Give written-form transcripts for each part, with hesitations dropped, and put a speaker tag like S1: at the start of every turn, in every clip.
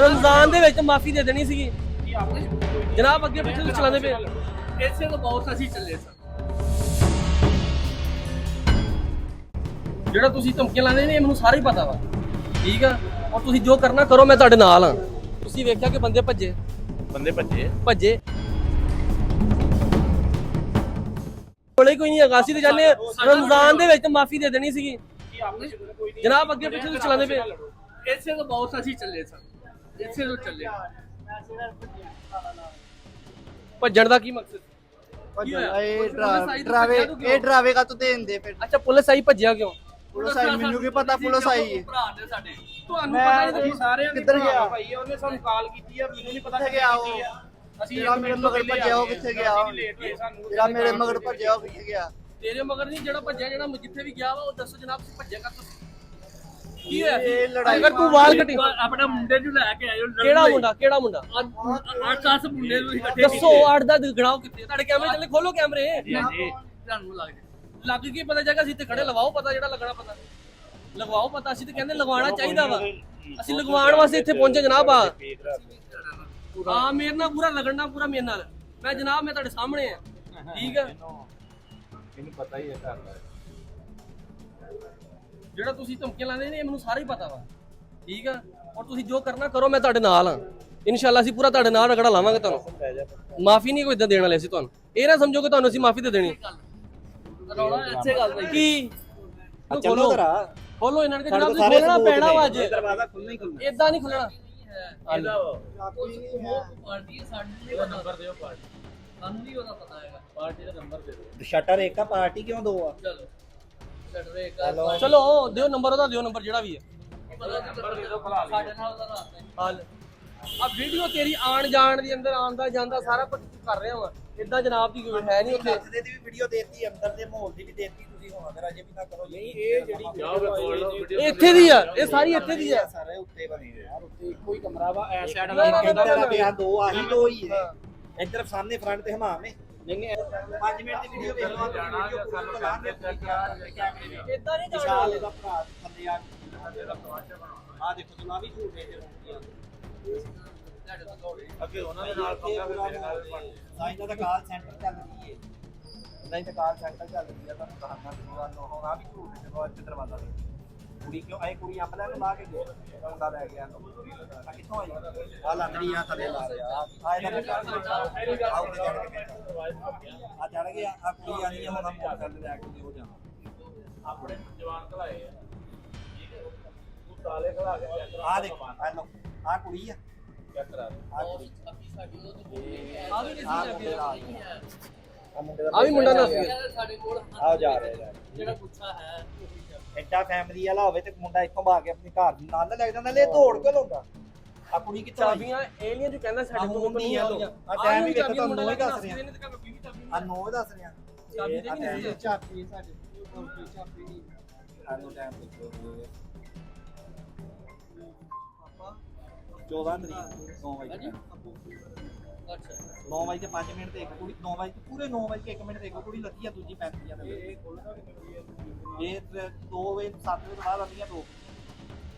S1: ਰਮਜ਼ਾਨ ਦੇ ਵਿੱਚ ਮਾਫੀ ਦੇ ਦੇਣੀ ਸੀਗੀ ਜਨਾਬ। ਅੱਗੇ ਪਿੱਛੇ ਤੋਂ ਚਲਾਉਂਦੇ ਪਏ
S2: ऐसे तो बहुत ਅਸੀਂ ਚੱਲੇ ਸਨ।
S1: ਜਿਹੜਾ ਤੁਸੀਂ ਧਮਕੀਆਂ ਲਾਉਂਦੇ ਨੇ ਇਹ ਮੈਨੂੰ ਸਾਰਾ ਹੀ ਪਤਾ ਵਾ, ਠੀਕ ਆ। ਔਰ ਤੁਸੀਂ ਜੋ ਕਰਨਾ ਕਰੋ, ਮੈਂ ਤੁਹਾਡੇ ਨਾਲ ਆ। ਤੁਸੀਂ ਵੇਖਿਆ ਕਿ ਬੰਦੇ ਭੱਜੇ ਭੱਜੇ ਕੋਲੇ ਕੋਈ ਨਹੀਂ ਹੈਗਾ। ਅਸੀਂ ਤੇ ਜਾਣੇ ਰਮਜ਼ਾਨ ਦੇ ਵਿੱਚ ਮਾਫੀ ਦੇ ਦੇਣੀ ਸੀਗੀ ਜਨਾਬ। ਅੱਗੇ ਪਿੱਛੇ ਤੋਂ ਚਲਾਉਂਦੇ ਪਏ
S2: ऐसे तो बहुत ਅਸੀਂ ਚੱਲੇ ਸਨ। ऐसे तो ਚੱਲੇ
S1: ਭੱਜਣ ਦਾ ਕੀ ਮਕਸਦ?
S3: ਡਰਾਵੇ ਕਾ ਤੂੰ ਦੇਂਦੇ ਫਿਰ।
S1: ਅੱਛਾ, ਪੁਲਿਸ ਆਈ, ਭੱਜਿਆ ਕਿਉਂ?
S3: ਪੁਲਿਸ ਆਈ, ਮੈਨੂੰ ਕੀ ਪਤਾ ਪੁਲਿਸ ਆਈ ਹੈ।
S2: ਭਰਾ ਨੇ ਸਾਡੇ
S1: ਤੁਹਾਨੂੰ ਪਤਾ ਨਹੀਂ ਤੁਸੀਂ
S2: ਸਾਰਿਆਂ
S3: ਕਿੱਧਰ ਗਿਆ
S2: ਭਾਈ, ਉਹਨੇ ਸਾਨੂੰ ਕਾਲ ਕੀਤੀ ਆ, ਮੈਨੂੰ ਨਹੀਂ ਪਤਾ
S3: ਕਿੱਥੇ ਗਿਆ ਉਹ? ਜਿਹੜਾ ਮੇਰੇ ਮਗਰ ਭੱਜਿਆ ਉਹ ਕਿੱਥੇ ਗਿਆ? ਜਿਹੜਾ ਮੇਰੇ ਮਗਰ ਭੱਜਿਆ ਉਹ ਕਿੱਥੇ ਗਿਆ?
S1: ਤੇਰੇ ਮਗਰ ਨਹੀਂ, ਜਿਹੜਾ ਭੱਜਿਆ, ਜਿਹੜਾ ਜਿੱਥੇ ਵੀ ਗਿਆ ਵਾ ਉਹ ਦੱਸੋ ਜਨਾਬ। ਤੁਸੀਂ ਭੱਜਿਆ ਕਾ ਕੀ ਹੋਇਆ?
S3: ਇਹ ਲੜਾਈ
S1: ਅਗਰ ਤੂੰ ਵਾਲ ਕੱਟੀ,
S2: ਆਪਣੇ ਮੁੰਡੇ ਨੂੰ ਲੈ ਕੇ ਆਇਓ।
S1: ਕਿਹੜਾ ਮੁੰਡਾ?
S2: 8-10 ਮੁੰਡੇ ਨੂੰ ਇਕੱਠੇ
S1: ਦੱਸੋ। 8 ਦਾ ਗਣਾਓ ਕਿੱਥੇ? ਤੁਹਾਡੇ ਕੈਮਰੇ ਚੱਲੇ, ਖੋਲੋ ਕੈਮਰੇ।
S2: ਤੁਹਾਨੂੰ
S1: ਲੱਗ ਕੀ ਪਤਾ ਜਗ੍ਹਾ ਅਸੀਂ ਤੇ ਖੜੇ, ਲਵਾਓ ਪਤਾ, ਜਿਹੜਾ ਲੱਗਣਾ ਪਤਾ ਲਗਵਾਓ ਪਤਾ। ਅਸੀਂ ਤੇ ਕਹਿੰਦੇ ਲਗਵਾਉਣਾ ਚਾਹੀਦਾ ਵਾ, ਅਸੀਂ ਲਗਵਾਉਣ ਵਾਸਤੇ ਇੱਥੇ ਪਹੁੰਚੇ ਜਨਾਬ। ਹਾਂ, ਮੇਰੇ ਨਾਲ ਪੂਰਾ ਲੱਗਣਾ, ਪੂਰਾ ਮੇਰੇ ਨਾਲ। ਮੈਂ ਜਨਾਬ, ਮੈਂ ਤੁਹਾਡੇ ਸਾਹਮਣੇ ਆ, ਠੀਕ ਆ।
S4: ਇਹਨੂੰ ਪਤਾ ਹੀ ਹੈ ਘਰ ਦਾ।
S1: ਜਿਹੜਾ ਤੁਸੀਂ ਧਮਕੀਆਂ ਲਾਉਂਦੇ ਨੇ ਇਹ ਮੈਨੂੰ ਸਾਰਾ ਹੀ ਪਤਾ ਵਾ, ਠੀਕ ਆ। ਔਰ ਤੁਸੀਂ ਜੋ ਕਰਨਾ ਕਰੋ, ਮੈਂ ਤੁਹਾਡੇ ਨਾਲ ਆ। ਇਨਸ਼ਾਅੱਲਾ ਅਸੀਂ ਪੂਰਾ ਤੁਹਾਡੇ ਨਾਲ ਰਗੜਾ ਲਾਵਾਂਗੇ। ਤੁਹਾਨੂੰ ਮਾਫੀ ਨਹੀਂ ਕੋਈ ਇਦਾਂ ਦੇਣ ਵਾਲੇ ਅਸੀਂ। ਤੁਹਾਨੂੰ ਇਹ ਨਾ ਸਮਝੋ ਕਿ ਤੁਹਾਨੂੰ ਅਸੀਂ ਮਾਫੀ ਦੇ ਦੇਣੀ।
S2: ਅੱਛੇ ਗੱਲ ਭਾਈ
S1: ਕੀ
S3: ਚਲੋ ਤਰਾ
S1: ਖੋਲੋ ਇਹਨਾਂ ਨੇ ਜਨਾਬ, ਤੁਸੀਂ ਖੋਲਣਾ ਪੈਣਾ ਵਾ ਅੱਜ।
S3: ਦਰਵਾਜ਼ਾ ਖੁੱਲਣਾ ਹੀ ਖੁੱਲਣਾ।
S1: ਇਦਾਂ ਨਹੀਂ ਖੁੱਲਣਾ।
S2: ਇਹਦਾ ਪਾਰਟੀ ਸਾਡੇ ਨੂੰ ਨੰਬਰ ਦਿਓ। ਪਾਰਟੀ ਸਾਨੂੰ ਨਹੀਂ ਉਹਦਾ ਪਤਾ ਹੈਗਾ। ਪਾਰਟੀ ਦਾ ਨੰਬਰ ਦੇ ਦਿਓ।
S3: ਸ਼ਟਰ ਇੱਕ ਆ, ਪਾਰਟੀ ਕਿਉਂ ਦੋ ਆ?
S2: ਚਲੋ ਛੱਡਵੇ ਇੱਕ
S1: ਚਲੋ ਦਿਓ ਨੰਬਰ, ਉਹਦਾ ਦਿਓ ਨੰਬਰ ਜਿਹੜਾ ਵੀ ਹੈ।
S2: ਨੰਬਰ ਦੇ ਦਿਓ ਭਲਾ ਸਾਡੇ ਨਾਲ ਉਹਦਾ ਰਾਤ ਹੈ।
S1: ਹਾਲ ਆ ਵੀਡੀਓ ਤੇਰੀ ਆਣ ਜਾਣ ਦੀ, ਅੰਦਰ ਆਉਂਦਾ ਜਾਂਦਾ ਸਾਰਾ ਕੁਝ ਕਰ ਰਿਹਾ ਵਾ। ਇਦਾਂ ਜਨਾਬ ਦੀ ਕੋਈ ਹੈ ਨਹੀਂ ਉੱਥੇ।
S3: ਦੇ ਦੀ ਵੀ ਵੀਡੀਓ ਦੇਤੀ, ਅੰਦਰ ਦੇ ਮਾਹੌਲ ਦੀ ਵੀ ਦੇਤੀ। ਤੁਸੀਂ ਹੁਣ ਅਗਰ ਅਜੇ ਵੀ ਨਾ ਕਰੋ।
S4: ਨਹੀਂ, ਇਹ ਜਿਹੜੀ
S1: ਇਹ ਇੱਥੇ ਦੀ ਆ, ਇਹ ਸਾਰੀ ਇੱਥੇ ਦੀ ਆ।
S3: ਸਾਰੇ ਉੱਤੇ ਬਣੇ ਹੋਏ ਯਾਰ।
S4: ਉੱਤੇ ਇੱਕੋ ਹੀ ਕਮਰਾ ਵਾ, ਐ ਸਾਈਡ
S3: ਇੱਧਰ ਦੋ ਆਹੀ ਦੋ ਹੀ ਹੈ। ਇੱਧਰ ਸਾਹਮਣੇ ਫਰੰਟ ਤੇ ਹਮਾਮ ਹੈ।
S4: ਨਹੀਂ
S3: 5 ਮਿੰਟ ਦੀ ਵੀਡੀਓ ਵੇਖ ਲਓ।
S1: ਇਦਾਂ ਨਹੀਂ
S3: ਵਿਸ਼ਾਲ
S1: ਜਾਣਾ।
S3: ਇਹਦਾ ਭਰਾ ਥੱਲੇ ਆ ਦੇਖੋ ਜਨਾ ਵੀ ਝੂਠ ਦੇ
S4: ਅੱਗੇ ਉਹਨਾਂ ਦੇ ਨਾਲ
S3: ਸਾਈਂ ਦਾ ਕਾਲ ਸੈਂਟਰ ਚੱਲ ਰਹੀ ਹੈ। ਨਹੀਂ ਤਾਂ ਕਾਲ ਸੈਂਟਰ ਚੱਲ ਰਹੀ ਹੈ। ਤੁਹਾਨੂੰ ਕਹਾਂਗਾ ਦੁਕਾਨ ਨੂੰ ਹੁਣ ਆ ਵੀ ਝੂਠ ਦੇ ਬਹੁਤ ਦਰਵਾਜ਼ਾ ਦੇ ਕੁੜੀ ਕਿਉਂ ਆਏ? ਕੁੜੀ ਆਪਣਾ ਨੂੰ ਲਾ ਕੇ ਗਏ, ਮੁੰਡਾ ਲੈ ਗਿਆ। ਆ ਕਿੱਥੋਂ ਆਈ? ਆ ਲੰਦਰੀ ਆ ਥੱਲੇ ਲਾ ਰਿਹਾ। ਆ ਇਹਦਾ ਆ ਚੜ ਗਿਆ। ਆ ਕੁੜੀ ਆਣੀ ਹੈ, ਹੁਣ ਆ ਮੋਟਰਸਾਈਕਲ ਲੈ ਕੇ ਉਹ ਜਾਣਾ।
S4: ਆਪਣੇ ਜਵਾਨ ਖਲਾਏ ਆ, ਠੀਕ ਹੈ। ਉਹ ਤਾਲੇ ਖਲਾ ਕੇ
S3: ਆ ਦੇਖੋ, ਆ ਲੋ, ਆ ਕੁੜੀ ਆ।
S4: ਚੈੱਕ ਕਰਾ
S3: ਆ ਕੁੜੀ
S1: ਆ ਵੀ ਨਹੀਂ
S3: ਆ ਮੁੰਡੇ ਦਾ
S1: ਆ ਵੀ ਮੁੰਡਾ ਦੱਸ
S2: ਸਾਡੇ ਕੋਲ
S3: ਆ ਜਾ ਰਿਹਾ
S2: ਜਿਹੜਾ ਗੁੱਸਾ ਹੈ।
S3: ਐਡਾ ਫੈਮਿਲੀ ਵਾਲਾ ਹੋਵੇ ਤੇ ਮੁੰਡਾ ਇੱਥੋਂ ਭਾਗ ਕੇ ਆਪਣੇ ਘਰ ਨਾਲ ਲੱਗ ਜਾਂਦਾ। ਲੈ ਦੌੜ ਕੇ ਲਾਉਂਦਾ। ਆ ਕੁੜੀ ਕਿੱਥੋਂ ਆਈ?
S1: ਚਾਬੀਆਂ ਏਲੀਅਨ ਜੋ ਕਹਿੰਦਾ ਸਾਡੇ
S3: ਆਹ
S1: ਕੋਲ ਨਹੀਂ
S3: ਆ ਲਓ।
S1: ਆਉਂਦੀਆਂ।
S3: ਆ ਟਾਈਮ ਵੀ ਵੇਖੋ, ਤੁਹਾਨੂੰ
S1: ਮੁੰਡਾ
S3: ਹੀ ਦੱਸ ਰਿਹਾ।
S1: ਇਹਨੇ ਤਾਂ ਕਹਿੰਦਾ ਵੀ ਚਾਬੀ
S3: ਆ 9 ਦੱਸ ਰਿਹਾ।
S1: ਚਾਬੀ ਦੇ ਨਹੀਂ ਸੀ।
S3: ਚਾਬੀ ਸਾਡੇ ਚਾਬੀ ਨਹੀਂ। ਆ ਲੋ ਟਾਈਮ ਦੇਖੋ 14 ਤਰੀਕ 9 ਵਜੇ।
S2: ਅੱਛਾ
S3: 9 ਵਜੇ 5 ਮਿੰਟ ਤੇ ਇੱਕ ਕੁੜੀ 9 ਵਜੇ ਪੂਰੇ 9 ਵਜੇ 1 ਮਿੰਟ ਤੇ ਇੱਕ ਕੁੜੀ ਲੱਗੀ ਆ, ਦੂਜੀ ਪੈਂਦੀ ਆ। ਇਹ 2 ਵਜੇ 7 ਵਜੇ ਤੋਂ ਬਾਅਦ ਆਉਂਦੀਆਂ 2,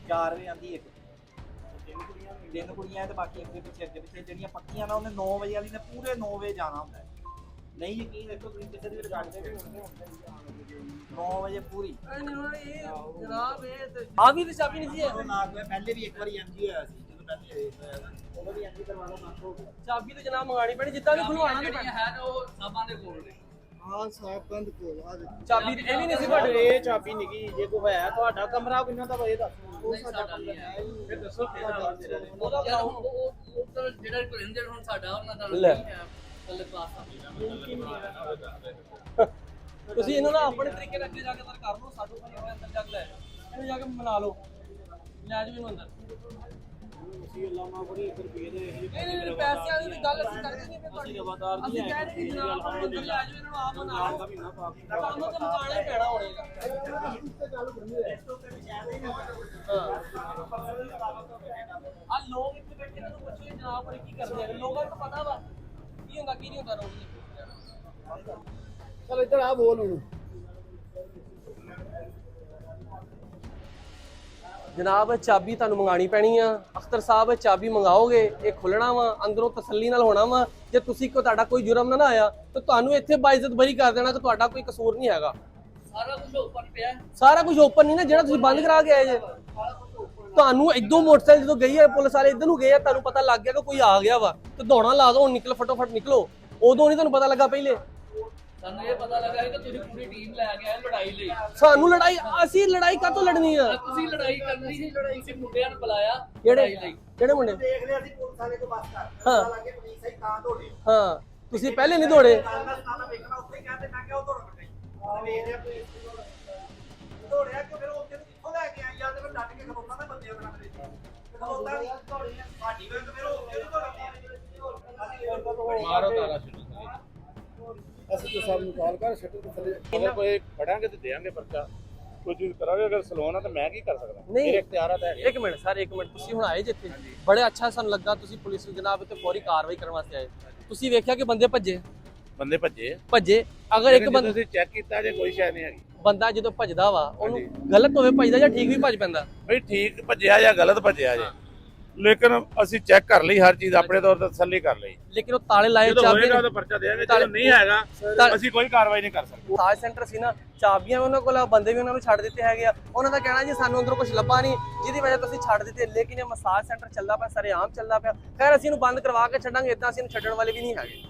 S3: 4 ਵਜੇ ਆਉਂਦੀ ਇੱਕ। ਤਿੰਨ ਕੁੜੀਆਂ ਤੇ ਬਾਕੀ ਅੱਗੇ ਪਿੱਛੇ ਜਿਹੜੀਆਂ ਪੱਕੀਆਂ ਨਾ, ਉਹਨੇ 9 ਵਜੇ ਵਾਲੀ ਨੇ ਪੂਰੇ 9 ਵਜੇ ਜਾਣਾ ਹੁੰਦਾ ਹੈ। ਨਹੀਂ ਯਕੀਨ ਦੇਖੋ ਤੁਸੀਂ ਕਿਸੇ ਦੀ ਵੀ ਰਿਕਾਰਡ ਦੇ 9 ਵਜੇ ਪੂਰੀ।
S1: ਜਨਾਬ ਇਹ ਆ ਵੀ ਤੇ ਚਾਬੀ ਨਹੀਂ ਸੀ।
S3: ਉਹ ਨਾ ਕੋਈ ਪਹਿਲੇ ਵੀ ਇੱਕ ਵਾਰੀ ਐਮਜੀ ਹੋਇਆ ਸੀ, ਜਦੋਂ ਪਹਿਲੇ ਉਦੋਂ ਵੀ ਐਮਜੀ ਕਰਵਾ ਲਓ ਨਾ ਹੋ ਗਿਆ।
S1: ਚਾਬੀ ਤੇ ਜਨਾਬ ਮੰਗਾਣੀ ਪੈਣੀ, ਜਿੱਦਾਂ ਵੀ ਖੁਲਵਾਉਣਾ ਨਹੀਂ
S2: ਜਿਹੜੀਆਂ
S1: ਪੈਣਾ।
S2: ਹੈ ਨਾ ਉਹ ਸਾਬਾਂ ਦੇ ਕੋਲ ਨੇ।
S3: ਹਾਂ ਸਾਫ ਬੰਦ ਕੋਲ ਆ
S1: ਚਾਬੀ ਇਹ ਵੀ ਨਹੀਂ ਸੀ ਤੁਹਾਡੇ।
S4: ਇਹ ਚਾਬੀ ਨਿੱਕੀ ਜੇ ਕੋਈ ਹੋਇਆ ਤੁਹਾਡਾ ਕਮਰਾ ਕਿੰਨਾ ਦਾ ਇਹ ਦੱਸ।
S3: ਉਹ ਸਾਡਾ ਕਮਰਾ ਹੈ।
S4: ਫਿਰ ਦੱਸੋ
S1: ਉਹਦਾ
S2: ਯਾਰ ਉਹ ਤਾਂ ਜਿਹੜਾ ਕੋਈ ਰਹਿੰਦੇ ਹੁਣ ਸਾਡਾ ਉਹਨਾਂ ਦਾ
S1: ਲੈ।
S2: ਨਹੀਂ ਹੈ ਥੱਲੇ ਪਾਸਾ।
S1: ਤੁਸੀਂ ਇਹਨਾਂ ਨਾਲ ਆਪਣੇ ਤਰੀਕੇ ਨਾਲ ਅੱਗੇ ਜਾ ਕੇ ਅੰਦਰ ਕਰ ਲਓ। ਸਾਡੂ ਭਾਈ ਆਪਣੇ ਅੰਦਰ ਜਾ ਕੇ ਲੈ ਇਹਨੂੰ ਜਾ ਕੇ ਮਨਾ ਲਓ। ਲੈ ਜਾਓ ਇਹਨੂੰ ਅੰਦਰ।
S4: ਅਸੀਂ ਅੱਲਾਹ ਮਾਫ ਕਰੇ ਇੱਧਰ ਪੀਏ ਦੇ
S1: ਨਹੀਂ ਪੈਸਿਆਂ ਦੀ ਗੱਲ ਅਸੀਂ ਕਰਦੇ ਨਹੀਂ।
S4: ਅਸੀਂ ਲਗਾਤਾਰ ਦੀ
S1: ਅਸੀਂ ਕਹਿ ਰਹੇ ਕਿ ਜਨਾਬ ਅੰਦਰ ਲੈ ਜਾਓ ਇਹਨਾਂ ਨੂੰ ਆਪ ਮਨਾ ਲਓ।
S4: ਮਹੀਨਾ ਪਾਕ
S1: ਕੰਮ ਤਾਂ ਮਕਾਣਾ ਹੀ ਪੈਣਾ ਹੋਣੇਗਾ। ਆ ਲੋਕ ਇੱਥੇ ਬੈਠੇ ਇਹਨਾਂ ਨੂੰ ਪੁੱਛੋ ਜਨਾਬ ਪਰ ਕੀ ਕਰਦੇ ਆ। ਲੋਕਾਂ ਨੂੰ ਪਤਾ ਵਾ ਕੀ ਹੁੰਦਾ ਕੀ ਨਹੀਂ ਹੁੰਦਾ ਰੋਜ਼।
S3: ਚਲ ਇੱਧਰ ਆ ਬੋਲ ਹੁਣ।
S1: ਜਨਾਬ ਚਾਬੀ ਤੁਹਾਨੂੰ ਮੰਗਾਣੀ ਪੈਣੀ ਆ। ਅਖਤਰ ਸਾਹਿਬ ਚਾਬੀ ਮੰਗਾਓਗੇ, ਇਹ ਖੁੱਲਣਾ ਵਾ, ਅੰਦਰੋਂ ਤਸੱਲੀ ਨਾਲ ਹੋਣਾ ਵਾ। ਜੇ ਤੁਸੀਂ ਤੁਹਾਡਾ ਕੋਈ ਜੁਰਮ ਨਾ ਆਇਆ ਤਾਂ ਤੁਹਾਨੂੰ ਇੱਥੇ ਬਾਇਜ਼ਤ ਬਰੀ ਕਰ ਦੇਣਾ ਕਿ ਤੁਹਾਡਾ ਕੋਈ ਕਸੂਰ ਨਹੀਂ ਹੈਗਾ।
S2: ਸਾਰਾ ਕੁਝ ਓਪਨ ਪਿਆ।
S1: ਸਾਰਾ ਕੁਝ ਓਪਨ ਨਹੀਂ ਨਾ, ਜਿਹੜਾ ਤੁਸੀਂ ਬੰਦ ਕਰਾ ਕੇ ਆਏ ਜੇ। ਤੁਹਾਨੂੰ ਇਦੋਂ ਮੋਟਰਸਾਈਕਲ ਜਦੋਂ ਗਈ ਹੈ ਪੁਲਿਸ ਵਾਲੇ ਇੱਧਰ ਨੂੰ ਗਏ ਆ, ਤੁਹਾਨੂੰ ਪਤਾ ਲੱਗ ਗਿਆ ਕਿ ਕੋਈ ਆ ਗਿਆ ਵਾ ਤੇ ਦੌੜਾਂ ਲਾ ਦੋ, ਹੁਣ ਨਿਕਲ ਫਟੋਫਟ ਨਿਕਲੋ। ਉਦੋਂ ਨਹੀਂ ਤੁਹਾਨੂੰ ਪਤਾ ਲੱਗਾ ਪਹਿਲੇ।
S2: ਸਾਨੂੰ ਇਹ ਪਤਾ ਲੱਗਾ ਕਿ ਤੁਸੀਂ ਪੂਰੀ ਟੀਮ ਲੈ ਕੇ ਆਏ ਲੜਾਈ ਲਈ।
S1: ਸਾਨੂੰ ਲੜਾਈ, ਅਸੀਂ ਲੜਾਈ ਕਾਹਤੋਂ ਲੜਨੀ ਆ?
S2: ਤੁਸੀਂ ਲੜਾਈ ਕਰਨੀ ਸੀ, ਤੁਸੀਂ ਮੁੰਡਿਆਂ ਨੂੰ ਬੁਲਾਇਆ
S1: ਕਿਹੜੇ
S2: ਲੜਾਈ ਲਈ।
S1: ਕਿਹੜੇ ਮੁੰਡੇ?
S3: ਦੇਖ ਲਿਆ ਸੀ ਪੁਲਿਸ ਵਾਲੇ ਕੋ ਬਸ ਕਰ
S1: ਹਾਂ।
S3: ਲੱਗੇ ਪੁਲਿਸ ਸਹੀ ਤਾਂ ਦੌੜੇ
S1: ਹਾਂ ਤੁਸੀਂ ਪਹਿਲੇ ਨਹੀਂ ਦੌੜੇ।
S3: ਨਾਲ ਵੇਖਣਾ ਉੱਥੇ ਹੀ ਕਹਿੰਦੇ ਮੈਂ ਕਿਹਾ ਉਹ ਦੌੜ ਪਈ ਵੇਖ ਲਿਆ ਪੁਲਿਸ ਦੌੜਿਆ ਕਿ ਫਿਰ ਉੱਥੇ ਨੂੰ ਕਿੱਥੋਂ ਲੈ ਕੇ ਆਈ ਜਾਂ ਤੇ ਫਿਰ ਡੱਟ ਕੇ ਖਲੋਤਾ ਨਾ ਬੰਦਿਆਂ ਨਾਲ ਮੇਰੇ ਖਲੋਤਾ ਨਹੀਂ ਦੌੜੀਆਂ ਸਾਡੀ ਵੇਖ ਫਿਰ ਉੱਥੇ ਨਹੀਂ ਦੌੜਦੇ
S4: ਮਾਰੋ ਤਾਲਾ ਸ਼ਟਰ ਅਸੀਂ ਤਾਂ ਸਭ ਨੂੰ ਕਾਲ ਕਰ ਸ਼ਟਰ ਥੱਲੇ ਅਗਰ ਕੋਈ ਫੜਾਂਗੇ ਤੇ ਦੇਾਂਗੇ ਪਰਚਾ, ਕੋਈ ਚੀਜ਼ ਕਰਾਂਗੇ। ਅਗਰ ਸਲੋਨ ਆ ਤਾਂ ਮੈਂ ਕੀ ਕਰ ਸਕਦਾ?
S1: ਨਹੀਂ।
S4: ਮੇਰੇ ਇਖਤਿਆਰਾਤ ਹੈ।
S1: ਇੱਕ ਮਿੰਟ ਸਰ, ਇੱਕ ਮਿੰਟ। ਤੁਸੀਂ ਹੁਣ ਆਏ ਜਿੱਥੇ ਬੜੇ ਅੱਛਾ ਸਾਨੂੰ ਲੱਗਾ, ਤੁਸੀਂ ਪੁਲਿਸ ਨੂੰ ਜਨਾਬ ਤੇ ਫੌਰੀ ਕਾਰਵਾਈ ਕਰਨ ਵਾਸਤੇ ਆਏ। ਤੁਸੀਂ ਵੇਖਿਆ ਕਿ ਬੰਦੇ ਭੱਜੇ ਭੱਜੇ ਅਗਰ ਇੱਕ ਬੰਦਾ
S4: ਤੁਸੀਂ ਚੈੱਕ ਕੀਤਾ ਜੇ ਕੋਈ ਸ਼ਾਇਦ ਨਹੀਂ ਹੈਗੀ।
S1: ਬੰਦਾ ਜਦੋਂ ਭੱਜਦਾ ਵਾ ਉਹਨੂੰ ਗਲਤ ਹੋਵੇ ਭੱਜਦਾ ਜਾਂ ਠੀਕ ਵੀ ਭੱਜ ਪੈਂਦਾ?
S4: ਬਈ ਠੀਕ ਭੱਜਿਆ ਜਾਂ ਗਲਤ ਭੱਜਿਆ ਜੇ, ਲੇਕਿਨ ਅਸੀਂ ਚੈੱਕ ਕਰ ਲਈ ਹਰ ਚੀਜ਼, ਆਪਣੇ ਤੌਰ ਤੇ ਤਸੱਲੀ ਕਰ ਲਈ।
S1: ਲੇਕਿਨ ਉਹ ਤਾਲੇ ਲਾਏ
S4: ਜਦੋਂ
S1: ਚਾਬੀਆਂ
S4: ਹੋਏਗਾ ਤਾਂ ਪਰਚਾ ਦੇਵਾਂਗੇ, ਜਦੋਂ ਨਹੀਂ ਹੈਗਾ ਅਸੀਂ ਕੋਈ ਕਾਰਵਾਈ ਨਹੀਂ ਕਰ ਸਕਦੇ।
S1: ਮਸਾਜ ਸੈਂਟਰ ਸੀ ਨਾ, ਚਾਬੀਆਂ ਵੀ ਉਹਨਾਂ ਕੋਲ ਆ, ਬੰਦੇ ਵੀ ਉਹਨਾਂ ਨੂੰ ਛੱਡ ਦਿੱਤੇ ਹੈਗੇ ਆ। ਉਹਨਾਂ ਦਾ ਕਹਿਣਾ ਜੀ ਸਾਨੂੰ ਅੰਦਰੋਂ ਕੁਝ ਲੱਭਾ ਨਹੀਂ ਜਿਹਦੀ ਵਜ੍ਹਾ ਤੋਂ ਅਸੀਂ ਛੱਡ ਦਿੱਤੇ। ਲੇਕਿਨ ਇਹ ਮਸਾਜ ਸੈਂਟਰ ਚੱਲਦਾ ਪਿਆ, ਸਰੇਆਮ ਚੱਲਦਾ ਪਿਆ। ਖੈਰ ਅਸੀਂ ਇਹਨੂੰ ਬੰਦ ਕਰਵਾ ਕੇ ਛੱਡਾਂਗੇ, ਇਦਾਂ ਅਸੀਂ ਇਹਨੂੰ ਛੱਡਣ ਵਾਲੇ ਵੀ ਨਹੀਂ ਹੈਗੇ।